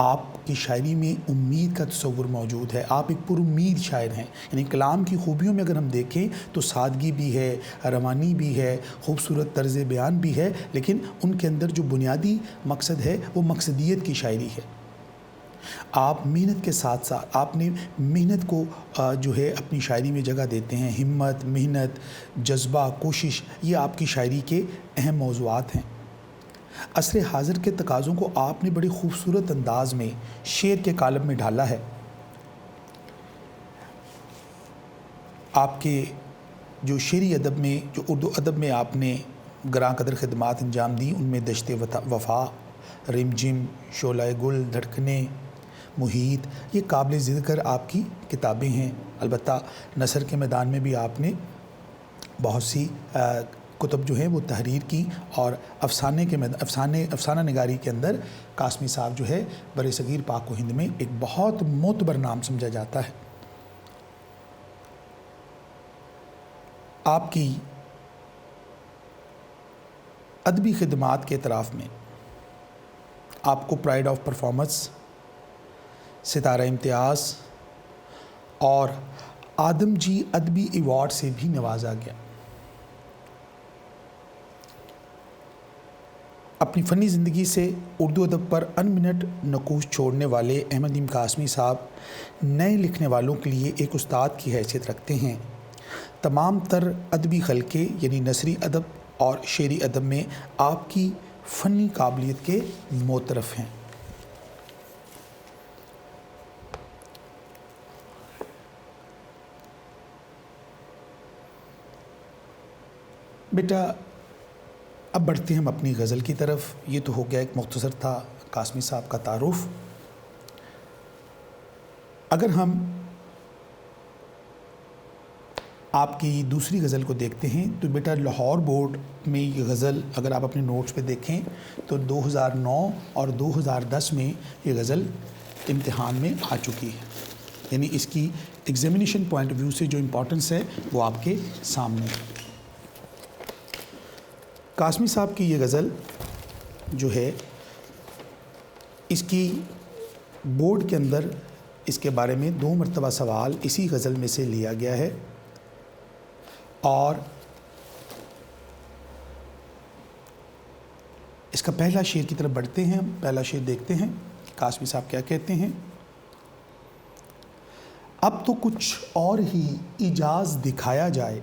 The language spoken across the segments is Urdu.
آپ کی شاعری میں امید کا تصور موجود ہے، آپ ایک پر امید شاعر ہیں۔ یعنی کلام کی خوبیوں میں اگر ہم دیکھیں تو سادگی بھی ہے، روانی بھی ہے، خوبصورت طرز بیان بھی ہے، لیکن ان کے اندر جو بنیادی مقصد ہے وہ مقصدیت کی شاعری ہے۔ آپ محنت کے ساتھ ساتھ آپ نے محنت کو جو ہے اپنی شاعری میں جگہ دیتے ہیں۔ ہمت، محنت، جذبہ، کوشش، یہ آپ کی شاعری کے اہم موضوعات ہیں۔ عصر حاضر کے تقاضوں کو آپ نے بڑی خوبصورت انداز میں شعر کے کالم میں ڈھالا ہے۔ آپ کے جو شعری ادب میں، جو اردو ادب میں آپ نے گراں قدر خدمات انجام دیں، ان میں دشت وفا، رم جم، شعلہ گل، دھڑکنے، محیط، یہ قابل ذکر آپ کی کتابیں ہیں۔ البتہ نثر کے میدان میں بھی آپ نے بہت سی کتب جو ہیں وہ تحریر کی، اور افسانہ نگاری کے اندر قاسمی صاحب جو ہے بر صغیر پاک و ہند میں ایک بہت معتبر نام سمجھا جاتا ہے۔ آپ کی ادبی خدمات کے اعتراف میں آپ کو پرائڈ آف پرفارمنس، ستارہ امتیاز اور آدم جی ادبی ایوارڈ سے بھی نوازا گیا۔ اپنی فنی زندگی سے اردو ادب پر انمنٹ نقوش چھوڑنے والے احمد ندیم قاسمی صاحب نئے لکھنے والوں کے لیے ایک استاد کی حیثیت رکھتے ہیں۔ تمام تر ادبی خلقے یعنی نثری ادب اور شعری ادب میں آپ کی فنی قابلیت کے معترف ہیں۔ بیٹا اب بڑھتے ہیں ہم اپنی غزل کی طرف۔ یہ تو ہو گیا ایک مختصر تھا قاسمی صاحب کا تعارف۔ اگر ہم آپ کی دوسری غزل کو دیکھتے ہیں تو بیٹا لاہور بورڈ میں یہ غزل اگر آپ اپنے نوٹس پہ دیکھیں تو 2009 اور 2010 میں یہ غزل امتحان میں آ چکی ہے۔ یعنی اس کی ایگزامینیشن پوائنٹ آف ویو سے جو امپورٹنس ہے وہ آپ کے سامنے ہے۔ قاسمی صاحب کی یہ غزل جو ہے اس کی بورڈ کے اندر اس کے بارے میں 2 مرتبہ سوال اسی غزل میں سے لیا گیا ہے، اور اس کا پہلا شعر کی طرف بڑھتے ہیں۔ پہلا شعر دیکھتے ہیں قاسمی صاحب کیا کہتے ہیں۔ اب تو کچھ اور ہی اعجاز دکھایا جائے،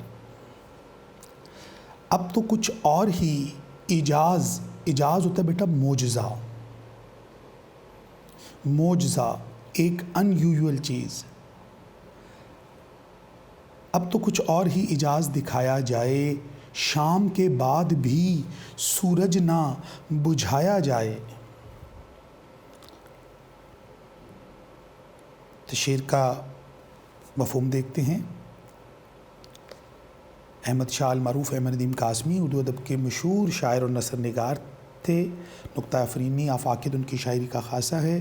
اب تو کچھ اور ہی اعجاز ہوتا ہے بیٹا معجزہ، معجزہ ایک ان یوزول چیز۔ اب تو کچھ اور ہی اعجاز دکھایا جائے، شام کے بعد بھی سورج نہ بجھایا جائے۔ تو شعر کا مفہوم دیکھتے ہیں۔ احمد شاہ المعروف احمد ندیم قاسمی اردو ادب کے مشہور شاعر اور نثر نگار تھے۔ نکتہ افرینی، آفاقیت ان کی شاعری کا خاصہ ہے۔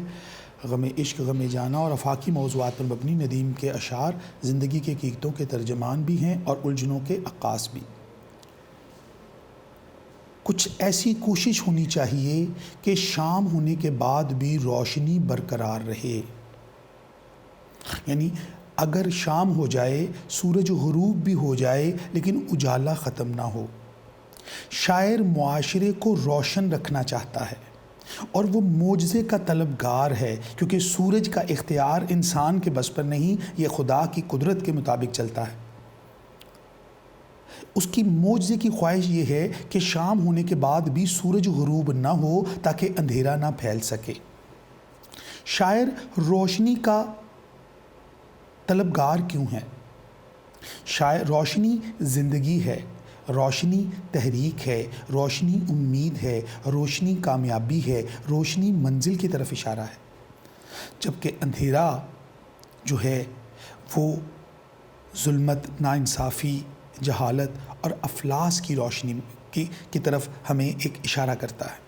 غم عشق، غم جانا اور آفاقی موضوعات پر مبنی ندیم کے اشعار زندگی کے حقیقتوں کے ترجمان بھی ہیں اور الجھنوں کے عکاس بھی۔ کچھ ایسی کوشش ہونی چاہیے کہ شام ہونے کے بعد بھی روشنی برقرار رہے۔ یعنی اگر شام ہو جائے، سورج غروب بھی ہو جائے، لیکن اجالا ختم نہ ہو۔ شاعر معاشرے کو روشن رکھنا چاہتا ہے اور وہ معجزے کا طلبگار ہے، کیونکہ سورج کا اختیار انسان کے بس پر نہیں، یہ خدا کی قدرت کے مطابق چلتا ہے۔ اس کی معجزے کی خواہش یہ ہے کہ شام ہونے کے بعد بھی سورج غروب نہ ہو تاکہ اندھیرا نہ پھیل سکے۔ شاعر روشنی کا طلبگار کیوں ہے؟ شاعر روشنی زندگی ہے، روشنی تحریک ہے، روشنی امید ہے، روشنی کامیابی ہے، روشنی منزل کی طرف اشارہ ہے، جبکہ اندھیرا جو ہے وہ ظلمت، ناانصافی، جہالت اور افلاس کی روشنی کی طرف ہمیں ایک اشارہ کرتا ہے۔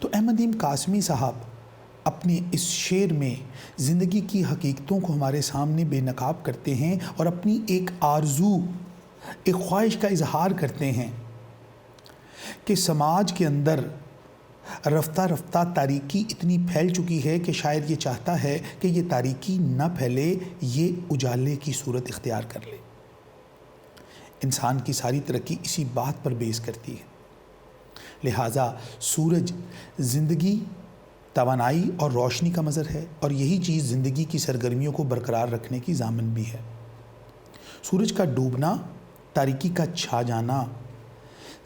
تو احمد ندیم قاسمی صاحب اپنے اس شعر میں زندگی کی حقیقتوں کو ہمارے سامنے بے نقاب کرتے ہیں اور اپنی ایک آرزو، ایک خواہش کا اظہار کرتے ہیں کہ سماج کے اندر رفتہ رفتہ تاریکی اتنی پھیل چکی ہے کہ شاعر یہ چاہتا ہے کہ یہ تاریکی نہ پھیلے، یہ اجالے کی صورت اختیار کر لے۔ انسان کی ساری ترقی اسی بات پر بیس کرتی ہے۔ لہٰذا سورج زندگی، توانائی اور روشنی کا مظہر ہے، اور یہی چیز زندگی کی سرگرمیوں کو برقرار رکھنے کی ضامن بھی ہے۔ سورج کا ڈوبنا، تاریکی کا چھا جانا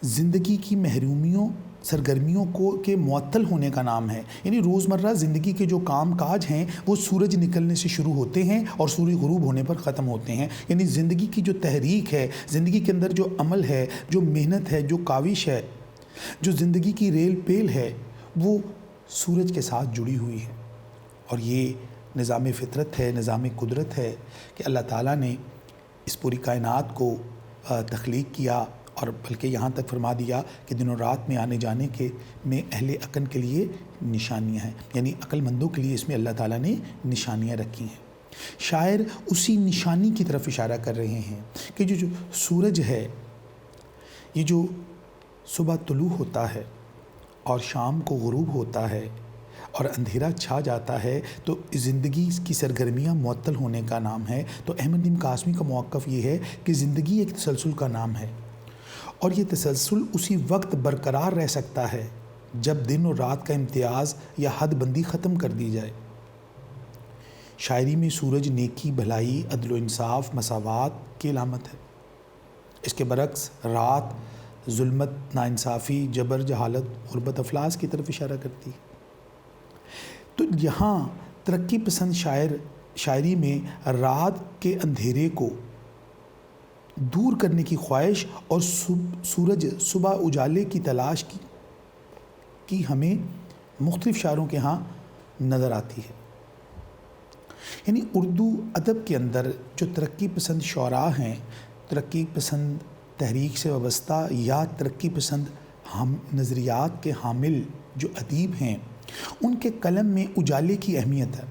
زندگی کی محرومیوں، سرگرمیوں کے معطل ہونے کا نام ہے۔ یعنی روزمرہ زندگی کے جو کام کاج ہیں وہ سورج نکلنے سے شروع ہوتے ہیں اور سورج غروب ہونے پر ختم ہوتے ہیں۔ یعنی زندگی کی جو تحریک ہے، زندگی کے اندر جو عمل ہے، جو محنت ہے، جو کاوش ہے، جو زندگی کی ریل پیل ہے، وہ سورج کے ساتھ جڑی ہوئی ہے۔ اور یہ نظام فطرت ہے، نظام قدرت ہے کہ اللہ تعالیٰ نے اس پوری کائنات کو تخلیق کیا، اور بلکہ یہاں تک فرما دیا کہ دن و رات میں آنے جانے کے میں اہل عقل کے لیے نشانیاں ہیں، یعنی عقل مندوں کے لیے اس میں اللہ تعالیٰ نے نشانیاں رکھی ہیں۔ شاعر اسی نشانی کی طرف اشارہ کر رہے ہیں کہ جو سورج ہے، یہ جو صبح طلوع ہوتا ہے اور شام کو غروب ہوتا ہے اور اندھیرا چھا جاتا ہے، تو زندگی کی سرگرمیاں معطل ہونے کا نام ہے۔ تو احمد ندیم قاسمی کا موقف یہ ہے کہ زندگی ایک تسلسل کا نام ہے، اور یہ تسلسل اسی وقت برقرار رہ سکتا ہے جب دن اور رات کا امتیاز یا حد بندی ختم کر دی جائے۔ شاعری میں سورج نیکی، بھلائی، عدل و انصاف، مساوات کی علامت ہے۔ اس کے برعکس رات ظلمت، ناانصافی، جبر، جہالت، غربت، افلاس کی طرف اشارہ کرتی ہے۔ تو یہاں ترقی پسند شاعری میں رات کے اندھیرے کو دور کرنے کی خواہش اور سورج صبح اجالے کی تلاش کی ہمیں مختلف شاعروں کے ہاں نظر آتی ہے۔ یعنی اردو ادب کے اندر جو ترقی پسند شعراء ہیں، ترقی پسند تحریک سے وابستہ یا ترقی پسند نظریات کے حامل جو ادیب ہیں، ان کے قلم میں اجالے کی اہمیت ہے۔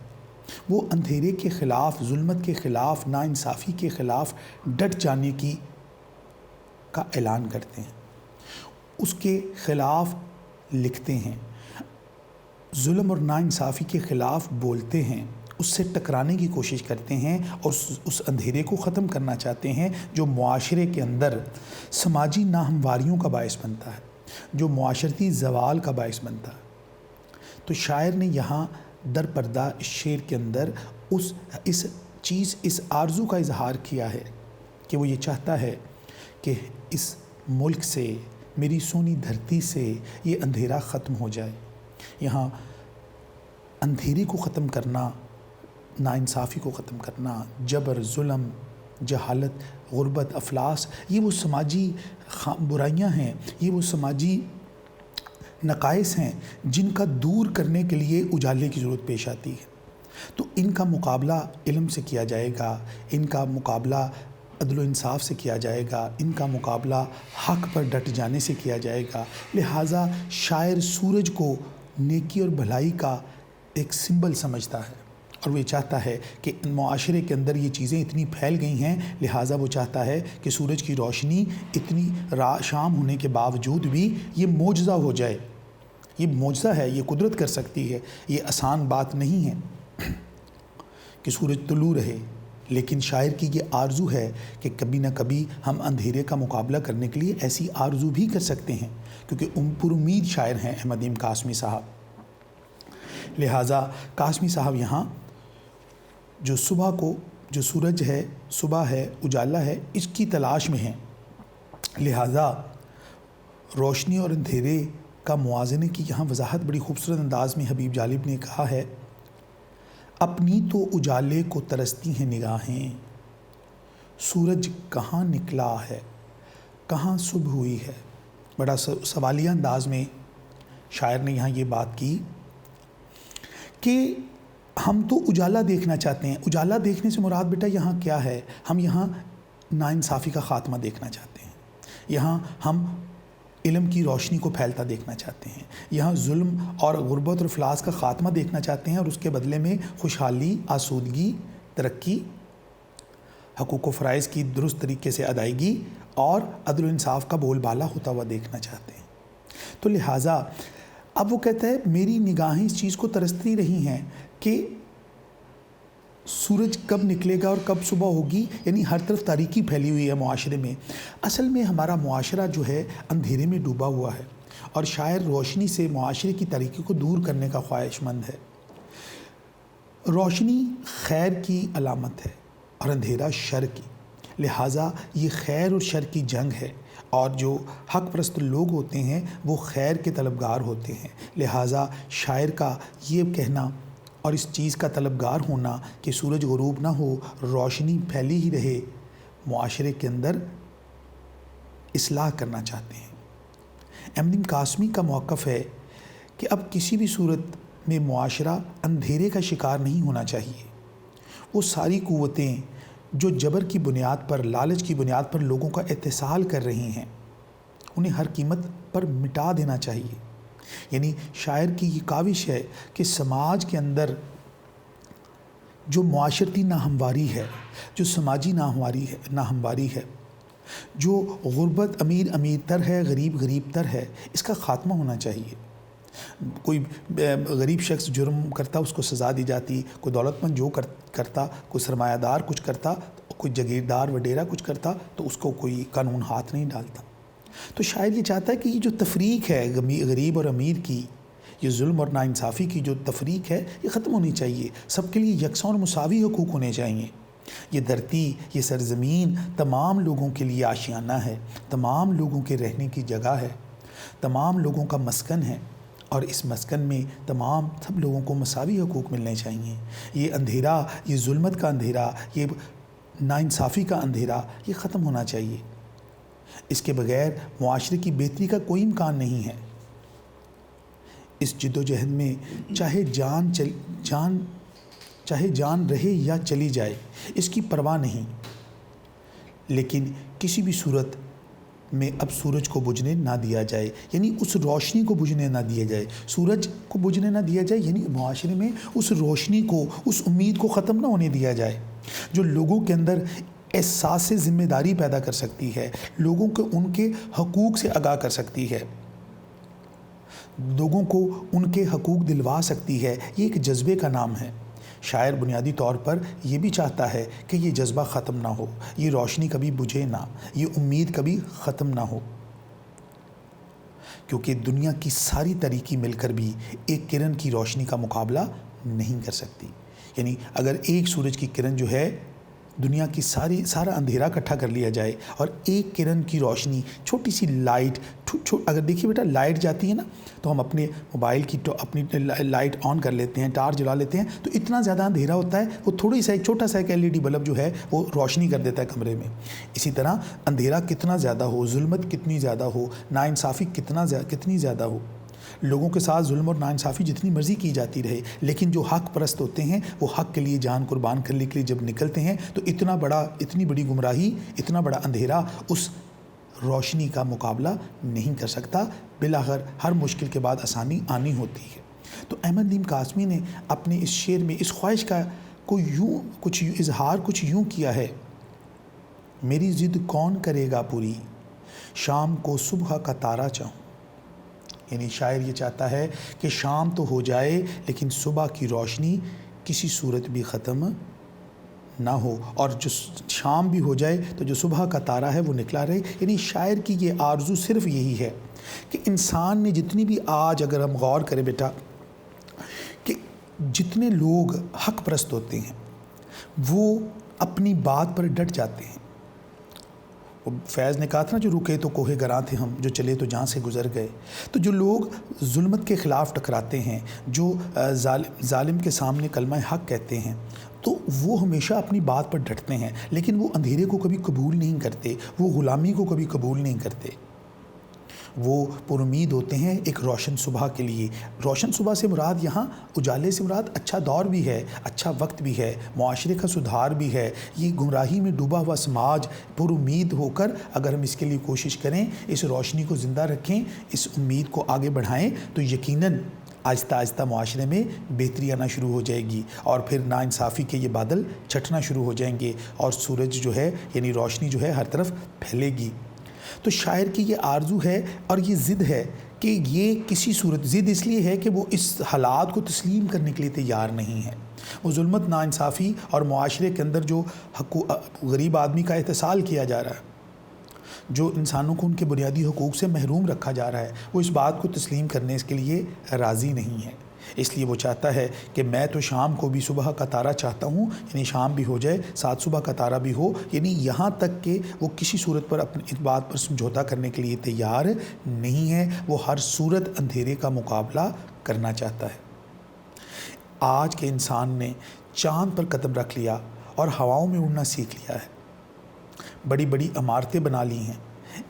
وہ اندھیرے کے خلاف، ظلمت کے خلاف، ناانصافی کے خلاف ڈٹ جانے کا اعلان کرتے ہیں، اس کے خلاف لکھتے ہیں، ظلم اور ناانصافی کے خلاف بولتے ہیں، اس سے ٹکرانے کی کوشش کرتے ہیں اور اس اندھیرے کو ختم کرنا چاہتے ہیں جو معاشرے کے اندر سماجی ناہمواریوں کا باعث بنتا ہے، جو معاشرتی زوال کا باعث بنتا ہے۔ تو شاعر نے یہاں در پردہ اس شعر کے اندر اس آرزو کا اظہار کیا ہے کہ وہ یہ چاہتا ہے کہ اس ملک سے، میری سونی دھرتی سے یہ اندھیرا ختم ہو جائے۔ یہاں اندھیرے کو ختم کرنا، ناانصافی کو ختم کرنا، جبر، ظلم، جہالت، غربت، افلاس، یہ وہ سماجی برائیاں ہیں، یہ وہ سماجی نقائص ہیں جن کا دور کرنے کے لیے اجالے کی ضرورت پیش آتی ہے۔ تو ان کا مقابلہ علم سے کیا جائے گا، ان کا مقابلہ عدل و انصاف سے کیا جائے گا، ان کا مقابلہ حق پر ڈٹ جانے سے کیا جائے گا۔ لہٰذا شاعر سورج کو نیکی اور بھلائی کا ایک سمبل سمجھتا ہے، اور وہ یہ چاہتا ہے کہ معاشرے کے اندر یہ چیزیں اتنی پھیل گئی ہیں، لہٰذا وہ چاہتا ہے کہ سورج کی روشنی اتنی شام ہونے کے باوجود بھی یہ معجزہ ہو جائے۔ یہ معجزہ ہے، یہ قدرت کر سکتی ہے، یہ آسان بات نہیں ہے کہ سورج طلوع رہے، لیکن شاعر کی یہ آرزو ہے کہ کبھی نہ کبھی ہم اندھیرے کا مقابلہ کرنے کے لیے ایسی آرزو بھی کر سکتے ہیں، کیونکہ پر امید شاعر ہیں احمد ندیم قاسمی صاحب۔ لہٰذا قاسمی صاحب یہاں جو سورج ہے، صبح ہے، اجالا ہے، اس کی تلاش میں ہیں۔ لہٰذا روشنی اور اندھیرے کا موازنے کی یہاں وضاحت بڑی خوبصورت انداز میں حبیب جالب نے کہا ہے، اپنی تو اجالے کو ترستی ہیں نگاہیں، سورج کہاں نکلا ہے، کہاں صبح ہوئی ہے۔ بڑا سوالیہ انداز میں شاعر نے یہاں یہ بات کی کہ ہم تو اجالا دیکھنا چاہتے ہیں۔ اجالا دیکھنے سے مراد بیٹا یہاں کیا ہے؟ ہم یہاں ناانصافی کا خاتمہ دیکھنا چاہتے ہیں، یہاں ہم علم کی روشنی کو پھیلتا دیکھنا چاہتے ہیں، یہاں ظلم اور غربت اور افلاس کا خاتمہ دیکھنا چاہتے ہیں، اور اس کے بدلے میں خوشحالی، آسودگی، ترقی، حقوق و فرائض کی درست طریقے سے ادائیگی اور عدل و انصاف کا بول بالا ہوتا ہوا دیکھنا چاہتے ہیں۔ تو لہٰذا اب وہ کہتا ہے میری نگاہیں اس چیز کو ترستی رہی ہیں کہ سورج کب نکلے گا اور کب صبح ہوگی، یعنی ہر طرف تاریکی پھیلی ہوئی ہے معاشرے میں۔ اصل میں ہمارا معاشرہ جو ہے اندھیرے میں ڈوبا ہوا ہے، اور شاعر روشنی سے معاشرے کی تاریکی کو دور کرنے کا خواہش مند ہے۔ روشنی خیر کی علامت ہے اور اندھیرا شر کی، لہٰذا یہ خیر اور شر کی جنگ ہے، اور جو حق پرست لوگ ہوتے ہیں وہ خیر کے طلبگار ہوتے ہیں۔ لہٰذا شاعر کا یہ کہنا اور اس چیز کا طلبگار ہونا کہ سورج غروب نہ ہو، روشنی پھیلی ہی رہے، معاشرے کے اندر اصلاح کرنا چاہتے ہیں۔ احمد نعیم قاسمی کا موقف ہے کہ اب کسی بھی صورت میں معاشرہ اندھیرے کا شکار نہیں ہونا چاہیے۔ وہ ساری قوتیں جو جبر کی بنیاد پر، لالچ کی بنیاد پر لوگوں کا اتصال کر رہی ہیں، انہیں ہر قیمت پر مٹا دینا چاہیے۔ یعنی شاعر کی یہ کاوش ہے کہ سماج کے اندر جو معاشرتی ناہمواری ہے، جو سماجی ناہمواری ہے، جو غربت امیر تر ہے، غریب تر ہے، اس کا خاتمہ ہونا چاہیے۔ کوئی غریب شخص جرم کرتا اس کو سزا دی جاتی، کوئی دولت مند جو کرتا، کوئی سرمایہ دار کچھ کرتا، کوئی جگیردار وڈیرا کچھ کرتا تو اس کو کوئی قانون ہاتھ نہیں ڈالتا۔ تو شاعر یہ چاہتا ہے کہ یہ جو تفریق ہے غریب اور امیر کی، یہ ظلم اور ناانصافی کی جو تفریق ہے، یہ ختم ہونی چاہیے۔ سب کے لیے یکساں اور مساوی حقوق ہونے چاہیے۔ یہ دھرتی، یہ سرزمین تمام لوگوں کے لیے آشیانہ ہے، تمام لوگوں کے رہنے کی جگہ ہے، تمام لوگوں کا مسکن ہے، اور اس مسکن میں تمام سب لوگوں کو مساوی حقوق ملنے چاہیے۔ یہ اندھیرا، یہ ظلمت کا اندھیرا، یہ ناانصافی کا اندھیرا، یہ ختم ہونا چاہیے۔ اس کے بغیر معاشرے کی بہتری کا کوئی امکان نہیں ہے۔ اس جد و جہد میں چاہے جان رہے یا چلی جائے، اس کی پرواہ نہیں، لیکن کسی بھی صورت میں اب سورج کو بجھنے نہ دیا جائے، یعنی اس روشنی کو بجھنے نہ دیا جائے، سورج کو بجھنے نہ دیا جائے، یعنی معاشرے میں اس روشنی کو، اس امید کو ختم نہ ہونے دیا جائے جو لوگوں کے اندر احساس ذمہ داری پیدا کر سکتی ہے، لوگوں کو ان کے حقوق سے آگاہ کر سکتی ہے، لوگوں کو ان کے حقوق دلوا سکتی ہے۔ یہ ایک جذبے کا نام ہے۔ شاعر بنیادی طور پر یہ بھی چاہتا ہے کہ یہ جذبہ ختم نہ ہو، یہ روشنی کبھی بجھے نہ، یہ امید کبھی ختم نہ ہو، کیونکہ دنیا کی ساری تاریکی مل کر بھی ایک کرن کی روشنی کا مقابلہ نہیں کر سکتی۔ یعنی اگر ایک سورج کی کرن جو ہے دنیا کی سارا اندھیرا اکٹھا کر لیا جائے، اور ایک کرن کی روشنی، چھوٹی سی لائٹ، اگر دیکھیے بیٹا لائٹ جاتی ہے نا تو ہم اپنے موبائل کی اپنی لائٹ آن کر لیتے ہیں، ٹارچ جلا لیتے ہیں، تو اتنا زیادہ اندھیرا ہوتا ہے، وہ تھوڑی سا ایک چھوٹا سا ایک LED بلب جو ہے وہ روشنی کر دیتا ہے کمرے میں۔ اسی طرح اندھیرا کتنا زیادہ ہو، ظلمت کتنی زیادہ ہو، ناانصافی کتنی زیادہ ہو، لوگوں کے ساتھ ظلم اور ناانصافی جتنی مرضی کی جاتی رہے، لیکن جو حق پرست ہوتے ہیں وہ حق کے لیے جان قربان کرنے کے لیے جب نکلتے ہیں تو اتنی بڑی گمراہی، اتنا بڑا اندھیرا اس روشنی کا مقابلہ نہیں کر سکتا۔ بالآخر ہر مشکل کے بعد آسانی آنی ہوتی ہے۔ تو احمد نعیم قاسمی نے اپنے اس شعر میں اس خواہش کا اظہار کچھ یوں کیا ہے: میری ضد کون کرے گا پوری، شام کو صبح کا تارا چاہوں۔ یعنی شاعر یہ چاہتا ہے کہ شام تو ہو جائے لیکن صبح کی روشنی کسی صورت بھی ختم نہ ہو، اور جو شام بھی ہو جائے تو جو صبح کا تارا ہے وہ نکلا رہے۔ یعنی شاعر کی یہ آرزو صرف یہی ہے کہ انسان نے جتنی بھی، آج اگر ہم غور کریں بیٹا کہ جتنے لوگ حق پرست ہوتے ہیں وہ اپنی بات پر ڈٹ جاتے ہیں۔ فیض نے کہا تھا نا، جو رکے تو کوہ گراں تھے ہم، جو چلے تو جہاں سے گزر گئے۔ تو جو لوگ ظلمت کے خلاف ٹکراتے ہیں، جو ظالم کے سامنے کلمہ حق کہتے ہیں، تو وہ ہمیشہ اپنی بات پر ڈٹتے ہیں، لیکن وہ اندھیرے کو کبھی قبول نہیں کرتے، وہ غلامی کو کبھی قبول نہیں کرتے۔ وہ پر امید ہوتے ہیں ایک روشن صبح کے لیے۔ روشن صبح سے مراد یہاں اجالے سے مراد اچھا دور بھی ہے، اچھا وقت بھی ہے، معاشرے کا سدھار بھی ہے۔ یہ گمراہی میں ڈوبا ہوا سماج پر امید ہو کر اگر ہم اس کے لیے کوشش کریں، اس روشنی کو زندہ رکھیں، اس امید کو آگے بڑھائیں، تو یقیناً آہستہ آہستہ معاشرے میں بہتری آنا شروع ہو جائے گی، اور پھر ناانصافی کے یہ بادل چھٹنا شروع ہو جائیں گے، اور سورج جو ہے یعنی روشنی جو ہے ہر طرف پھیلے گی۔ تو شاعر کی یہ آرزو ہے اور یہ ضد ہے کہ یہ کسی صورت ضد اس لیے ہے کہ وہ اس حالات کو تسلیم کرنے کے لیے تیار نہیں ہے۔ وہ ظلمت، ناانصافی اور معاشرے کے اندر جو غریب آدمی کا احتسال کیا جا رہا ہے، جو انسانوں کو ان کے بنیادی حقوق سے محروم رکھا جا رہا ہے، وہ اس بات کو تسلیم کرنے کے لیے راضی نہیں ہے۔ اس لیے وہ چاہتا ہے کہ میں تو شام کو بھی صبح کا تارہ چاہتا ہوں، یعنی شام بھی ہو جائے، ساتھ صبح کا تارہ بھی ہو، یعنی یہاں تک کہ وہ کسی صورت پر اپنی اس بات پر سمجھوتا کرنے کے لیے تیار نہیں ہے۔ وہ ہر صورت اندھیرے کا مقابلہ کرنا چاہتا ہے۔ آج کے انسان نے چاند پر قدم رکھ لیا اور ہواؤں میں اڑنا سیکھ لیا ہے، بڑی بڑی عمارتیں بنا لی ہیں۔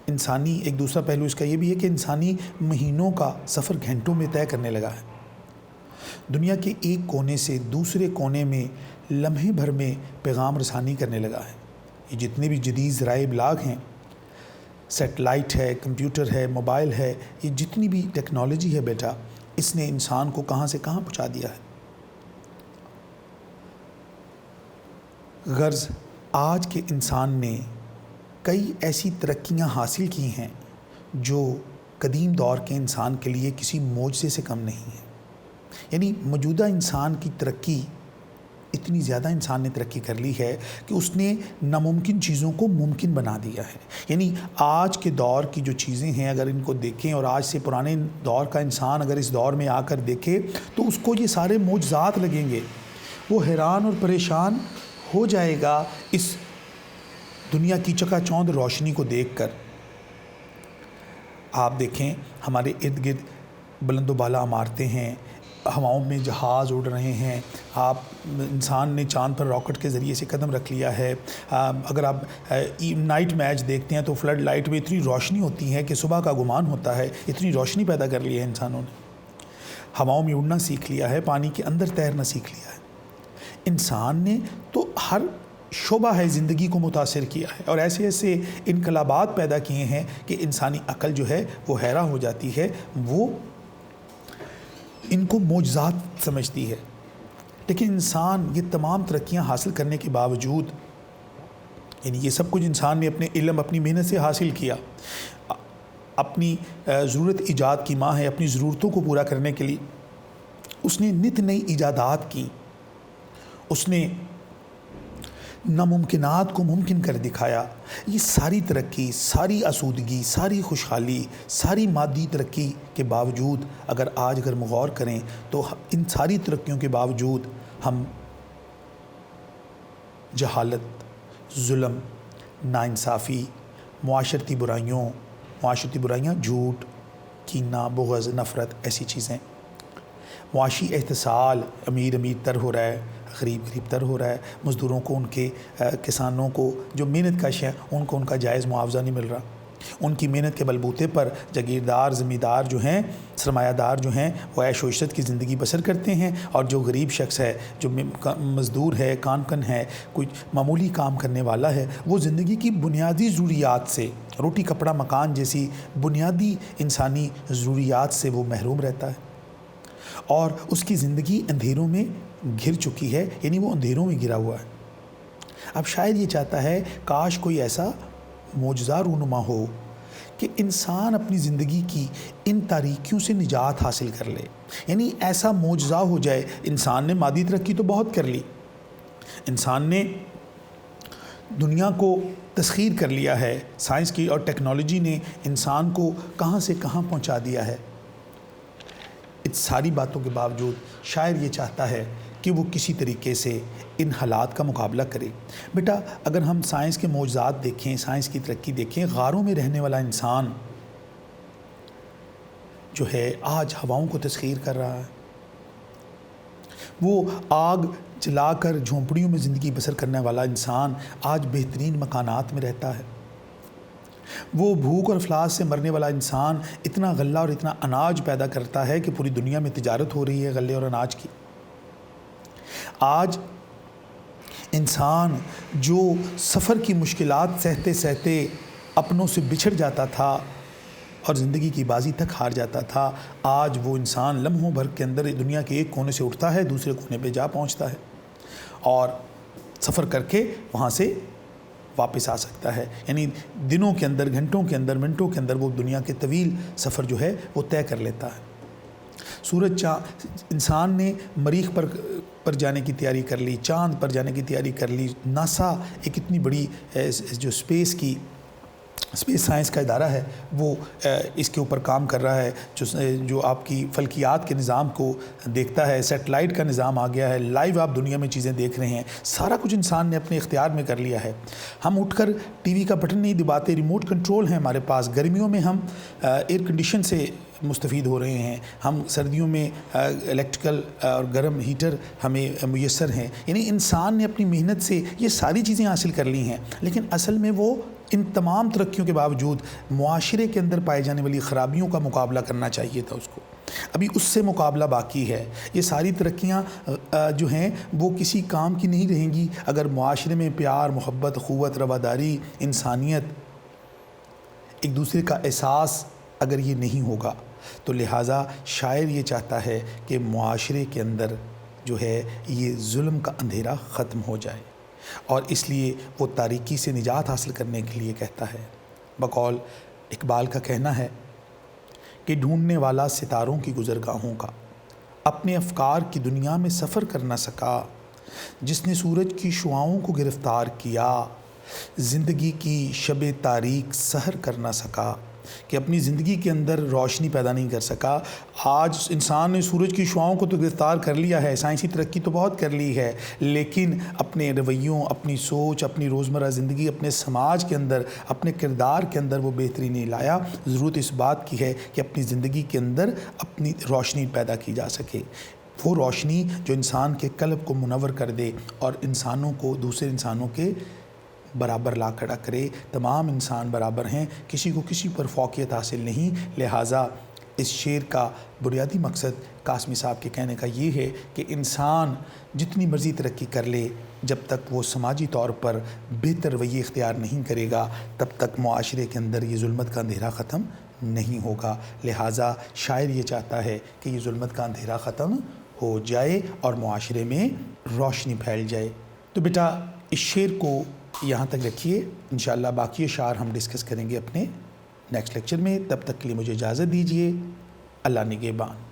انسانی ایک دوسرا پہلو اس کا یہ بھی ہے کہ انسانی مہینوں کا سفر گھنٹوں میں طے کرنے لگا ہے۔ دنیا کے ایک کونے سے دوسرے کونے میں لمحے بھر میں پیغام رسانی کرنے لگا ہے۔ یہ جتنے بھی جدید ذرائع ابلاغ ہیں، سیٹلائٹ ہے، کمپیوٹر ہے، موبائل ہے، یہ جتنی بھی ٹیکنالوجی ہے بیٹا، اس نے انسان کو کہاں سے کہاں پہنچا دیا ہے۔ غرض آج کے انسان نے کئی ایسی ترقیاں حاصل کی ہیں جو قدیم دور کے انسان کے لیے کسی معجزے سے کم نہیں ہیں۔ یعنی موجودہ انسان کی ترقی، اتنی زیادہ انسان نے ترقی کر لی ہے کہ اس نے ناممکن چیزوں کو ممکن بنا دیا ہے۔ یعنی آج کے دور کی جو چیزیں ہیں اگر ان کو دیکھیں اور آج سے پرانے دور کا انسان اگر اس دور میں آ کر دیکھے تو اس کو یہ سارے معجزات لگیں گے۔ وہ حیران اور پریشان ہو جائے گا اس دنیا کی چکا چوندھ روشنی کو دیکھ کر۔ آپ دیکھیں ہمارے ارد گرد بلند و بالا عمارتیں ہیں، ہواؤں میں جہاز اڑ رہے ہیں، انسان نے چاند پر راکٹ کے ذریعے سے قدم رکھ لیا ہے۔ اگر آپ نائٹ میچ دیکھتے ہیں تو فلڈ لائٹ میں اتنی روشنی ہوتی ہے کہ صبح کا گمان ہوتا ہے، اتنی روشنی پیدا کر لی ہے انسانوں نے۔ ہواؤں میں اڑنا سیکھ لیا ہے، پانی کے اندر تیرنا سیکھ لیا ہے۔ انسان نے تو ہر شعبہ ہے زندگی کو متاثر کیا ہے اور ایسے ایسے انقلابات پیدا کیے ہیں کہ انسانی عقل جو ہے وہ حیران ہو جاتی ہے، وہ ان کو معجزات سمجھتی ہے۔ لیکن انسان یہ تمام ترقیاں حاصل کرنے کے باوجود، یعنی یہ سب کچھ انسان نے اپنے علم، اپنی محنت سے حاصل کیا، اپنی ضرورت ایجاد کی ماں ہے، اپنی ضرورتوں کو پورا کرنے کے لیے اس نے نت نئی ایجادات کی، اس نے ناممکنات کو ممکن کر دکھایا۔ یہ ساری ترقی، ساری آسودگی، ساری خوشحالی، ساری مادی ترقی کے باوجود اگر ہم غور کریں تو ان ساری ترقیوں کے باوجود ہم جہالت، ظلم، ناانصافی، معاشرتی برائیاں، جھوٹ، کینہ، بغض، نفرت، ایسی چیزیں، معاشی احتسال، امیر تر ہو رہا ہے، غریب تر ہو رہا ہے، مزدوروں کو کسانوں کو جو محنت کش ہیں ان کو ان کا جائز معاوضہ نہیں مل رہا، ان کی محنت کے بلبوتے پر جاگیردار، زمیندار جو ہیں، سرمایہ دار جو ہیں، وہ عیش و عشرت کی زندگی بسر کرتے ہیں، اور جو غریب شخص ہے، جو مزدور ہے، کان ہے، کوئی معمولی کام کرنے والا ہے، وہ زندگی کی بنیادی ضروریات سے، روٹی کپڑا مکان جیسی بنیادی انسانی ضروریات سے وہ محروم رہتا ہے، اور اس کی زندگی اندھیروں میں گھر چکی ہے، یعنی وہ اندھیروں میں گرا ہوا ہے۔ اب شاید یہ چاہتا ہے کاش کوئی ایسا معجزہ رونما ہو کہ انسان اپنی زندگی کی ان تاریکیوں سے نجات حاصل کر لے، یعنی ایسا معجزہ ہو جائے۔ انسان نے مادی ترقی تو بہت کر لی، انسان نے دنیا کو تسخیر کر لیا ہے، سائنس کی اور ٹیکنالوجی نے انسان کو کہاں سے کہاں پہنچا دیا ہے۔ ان ساری باتوں کے باوجود شاعر یہ چاہتا ہے کہ وہ کسی طریقے سے ان حالات کا مقابلہ کرے۔ بیٹا اگر ہم سائنس کے معجزات دیکھیں، سائنس کی ترقی دیکھیں، غاروں میں رہنے والا انسان جو ہے آج ہواؤں کو تسخیر کر رہا ہے، وہ آگ جلا کر جھونپڑیوں میں زندگی بسر کرنے والا انسان آج بہترین مکانات میں رہتا ہے، وہ بھوک اور افلاس سے مرنے والا انسان اتنا غلہ اور اتنا اناج پیدا کرتا ہے کہ پوری دنیا میں تجارت ہو رہی ہے غلے اور اناج کی۔ آج انسان جو سفر کی مشکلات سہتے سہتے اپنوں سے بچھڑ جاتا تھا اور زندگی کی بازی تک ہار جاتا تھا، آج وہ انسان لمحوں بھر کے اندر دنیا کے ایک کونے سے اٹھتا ہے، دوسرے کونے پہ جا پہنچتا ہے اور سفر کر کے وہاں سے واپس آ سکتا ہے، یعنی دنوں کے اندر، گھنٹوں کے اندر، منٹوں کے اندر وہ دنیا کے طویل سفر جو ہے وہ طے کر لیتا ہے۔ سورج چاند، انسان نے مریخ پر جانے کی تیاری کر لی، چاند پر جانے کی تیاری کر لی، ناسا ایک اتنی بڑی جو اسپیس سائنس کا ادارہ ہے وہ اس کے اوپر کام کر رہا ہے، جو آپ کی فلکیات کے نظام کو دیکھتا ہے، سیٹلائٹ کا نظام آ گیا ہے، لائیو آپ دنیا میں چیزیں دیکھ رہے ہیں، سارا کچھ انسان نے اپنے اختیار میں کر لیا ہے۔ ہم اٹھ کر ٹی وی کا بٹن نہیں دباتے، ریموٹ کنٹرول ہے ہمارے پاس، گرمیوں میں ہم ایئر کنڈیشن سے مستفید ہو رہے ہیں، ہم سردیوں میں الیکٹریکل اور گرم ہیٹر ہمیں میسر ہیں، یعنی انسان نے اپنی محنت سے یہ ساری چیزیں حاصل کر لی ہیں، لیکن اصل میں وہ ان تمام ترقیوں کے باوجود معاشرے کے اندر پائے جانے والی خرابیوں کا مقابلہ کرنا چاہیے تھا اس کو، ابھی اس سے مقابلہ باقی ہے۔ یہ ساری ترقیاں جو ہیں وہ کسی کام کی نہیں رہیں گی اگر معاشرے میں پیار، محبت، اخوت، رواداری، انسانیت، ایک دوسرے کا احساس اگر یہ نہیں ہوگا۔ تو لہٰذا شاعر یہ چاہتا ہے کہ معاشرے کے اندر جو ہے یہ ظلم کا اندھیرا ختم ہو جائے، اور اس لیے وہ تاریکی سے نجات حاصل کرنے کے لیے کہتا ہے۔ بقول اقبال کا کہنا ہے کہ ڈھونڈنے والا ستاروں کی گزرگاہوں کا اپنے افکار کی دنیا میں سفر کر نہ سکا، جس نے سورج کی شعاؤں کو گرفتار کیا زندگی کی شب تاریک سحر کر نہ سکا، کہ اپنی زندگی کے اندر روشنی پیدا نہیں کر سکا۔ آج انسان نے سورج کی شعاؤں کو تو گرفتار کر لیا ہے، سائنسی ترقی تو بہت کر لی ہے، لیکن اپنے رویوں، اپنی سوچ، اپنی روزمرہ زندگی، اپنے سماج کے اندر، اپنے کردار کے اندر وہ بہتری نہیں لایا۔ ضرورت اس بات کی ہے کہ اپنی زندگی کے اندر اپنی روشنی پیدا کی جا سکے، وہ روشنی جو انسان کے قلب کو منور کر دے اور انسانوں کو دوسرے انسانوں کے برابر لا کھڑا کرے۔ تمام انسان برابر ہیں، کسی کو کسی پر فوقیت حاصل نہیں۔ لہٰذا اس شعر کا بنیادی مقصد قاسمی صاحب کے کہنے کا یہ ہے کہ انسان جتنی مرضی ترقی کر لے، جب تک وہ سماجی طور پر بہتر رویے اختیار نہیں کرے گا تب تک معاشرے کے اندر یہ ظلمت کا اندھیرا ختم نہیں ہوگا۔ لہٰذا شاعر یہ چاہتا ہے کہ یہ ظلمت کا اندھیرا ختم ہو جائے اور معاشرے میں روشنی پھیل جائے۔ تو بیٹا اس شعر کو یہاں تک رکھیے، انشاءاللہ باقی اشعار ہم ڈسکس کریں گے اپنے نیکسٹ لیکچر میں۔ تب تک کے لیے مجھے اجازت دیجیے، اللہ نگہبان۔